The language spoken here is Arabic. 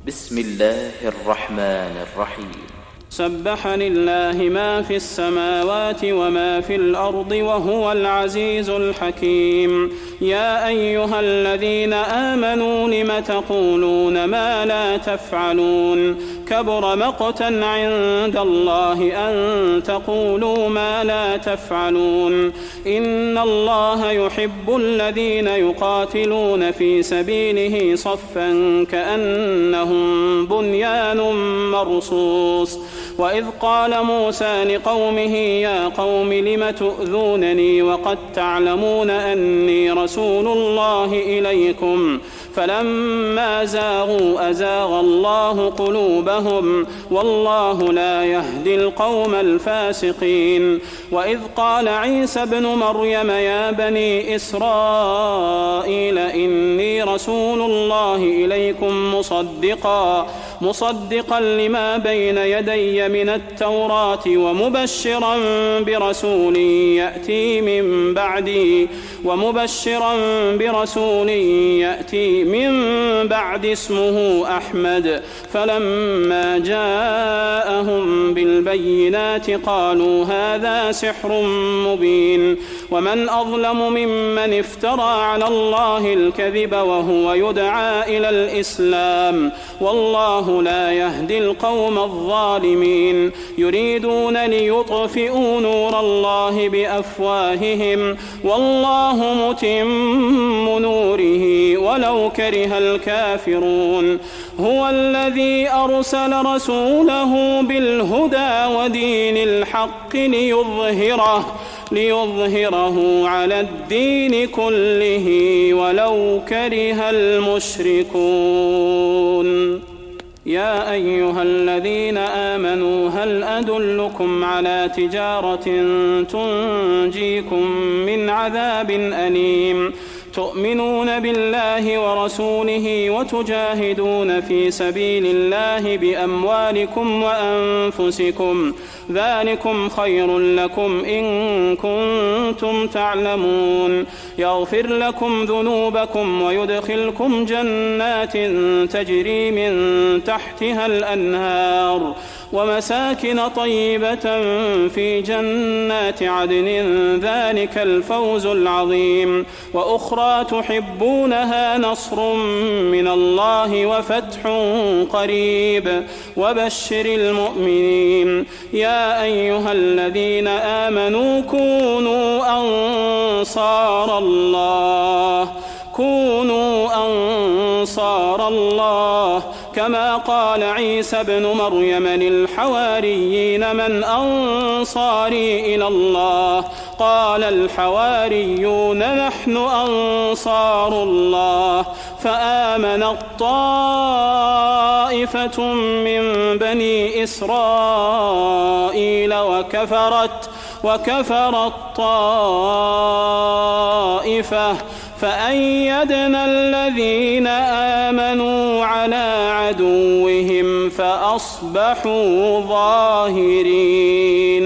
بسم الله الرحمن الرحيم. سبح لله ما في السماوات وما في الأرض وهو العزيز الحكيم. يا أيها الذين آمنوا لم تقولون ما لا تفعلون؟ كبر مقتا عند الله أن تقولوا ما لا تفعلون. إن الله يحب الذين يقاتلون في سبيله صفا كأنهم بنيان مرصوص. وإذ قال موسى لقومه يا قوم لم تؤذونني وقد تعلمون أني رسول الله إليكم فلما زاغوا أزاغ الله قلوبهم والله لا يهدي القوم الفاسقين. وإذ قال عيسى ابن مريم يا بني إسرائيل إني رسول الله إليكم مصدقا لما بين يدي من التوراة ومبشرا برسول يأتي من بعد اسمه أحمد. فلما جاءهم بالبينات قالوا هذا سحر مبين. ومن أظلم ممن افترى على الله الكذب وهو يدعى إلى الإسلام والله لا يهدي القوم الظالمين. يريدون ليطفئوا نور الله بأفواههم والله متم نوره ولو كره الكافرون. هو الذي أرسل رسوله بالهدى ودين الحق ليظهره على الدين كله ولو كره المشركون. يا أيها الذين آمنوا هل أدلكم على تجارة تنجيكم من عذاب أليم؟ تؤمنون بالله ورسوله وتجاهدون في سبيل الله بأموالكم وأنفسكم ذلكم خير لكم إن كنتم تعلمون. يغفر لكم ذنوبكم ويدخلكم جنات تجري من تحتها الأنهار ومساكن طيبة في جنات عدن ذلك الفوز العظيم. وأخرى تحبونها نصر من الله وفتح قريب وبشر المؤمنين. يا أيها الذين آمنوا كونوا أنصار الله كما قال عيسى ابن مريم للحواريين من أنصاري إلى الله؟ قال الحواريون نحن أنصار الله. فآمنت طائفة من بني إسرائيل وكفرت طائفة فأيدنا الذين آمنوا على عدوهم فأصبحوا ظاهرين.